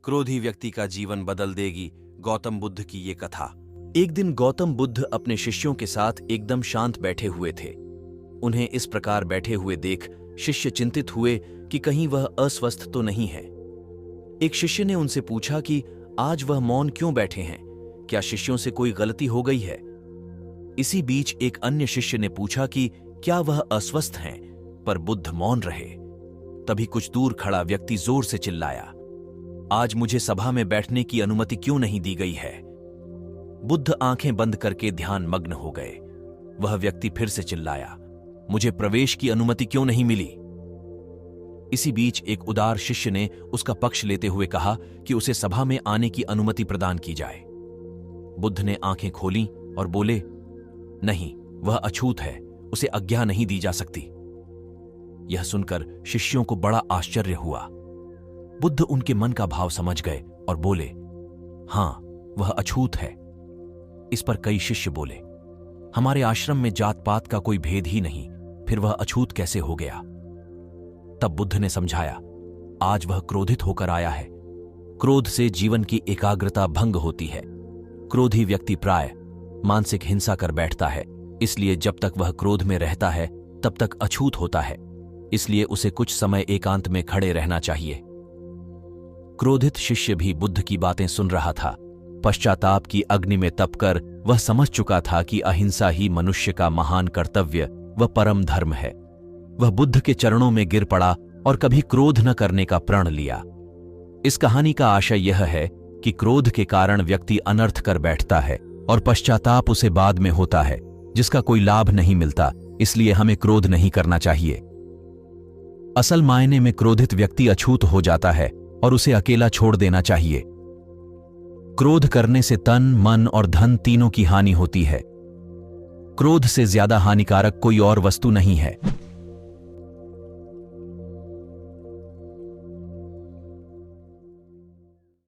क्रोधी व्यक्ति का जीवन बदल देगी, गौतम बुद्ध की ये कथा। एक दिन गौतम बुद्ध अपने शिष्यों के साथ एकदम शांत बैठे हुए थे। उन्हें इस प्रकार बैठे हुए देख शिष्य चिंतित हुए कि कहीं वह अस्वस्थ तो नहीं है। एक शिष्य ने उनसे पूछा कि आज वह मौन क्यों बैठे हैं, क्या शिष्यों से कोई गलती हो गई है? इसी बीच एक अन्य शिष्य ने पूछा कि क्या वह अस्वस्थ हैं, पर बुद्ध मौन रहे। तभी कुछ दूर खड़ा व्यक्ति जोर से चिल्लाया, आज मुझे सभा में बैठने की अनुमति क्यों नहीं दी गई है? बुद्ध आंखें बंद करके ध्यान मग्न हो गए। वह व्यक्ति फिर से चिल्लाया, मुझे प्रवेश की अनुमति क्यों नहीं मिली? इसी बीच एक उदार शिष्य ने उसका पक्ष लेते हुए कहा कि उसे सभा में आने की अनुमति प्रदान की जाए। बुद्ध ने आंखें खोलीं और बोले, नहीं, वह अछूत है, उसे आज्ञा नहीं दी जा सकती। यह सुनकर शिष्यों को बड़ा आश्चर्य हुआ। बुद्ध उनके मन का भाव समझ गए और बोले, हां, वह अछूत है। इस पर कई शिष्य बोले, हमारे आश्रम में जात पात का कोई भेद ही नहीं, फिर वह अछूत कैसे हो गया? तब बुद्ध ने समझाया, आज वह क्रोधित होकर आया है। क्रोध से जीवन की एकाग्रता भंग होती है। क्रोधी व्यक्ति प्राय मानसिक हिंसा कर बैठता है, इसलिए जब तक वह क्रोध में रहता है तब तक अछूत होता है। इसलिए उसे कुछ समय एकांत में खड़े रहना चाहिए। क्रोधित शिष्य भी बुद्ध की बातें सुन रहा था। पश्चाताप की अग्नि में तपकर वह समझ चुका था कि अहिंसा ही मनुष्य का महान कर्तव्य व परम धर्म है। वह बुद्ध के चरणों में गिर पड़ा और कभी क्रोध न करने का प्रण लिया। इस कहानी का आशय यह है कि क्रोध के कारण व्यक्ति अनर्थ कर बैठता है और पश्चाताप उसे बाद में होता है, जिसका कोई लाभ नहीं मिलता। इसलिए हमें क्रोध नहीं करना चाहिए। असल मायने में क्रोधित व्यक्ति अछूत हो जाता है और उसे अकेला छोड़ देना चाहिए। क्रोध करने से तन, मन और धन तीनों की हानि होती है। क्रोध से ज्यादा हानिकारक कोई और वस्तु नहीं है।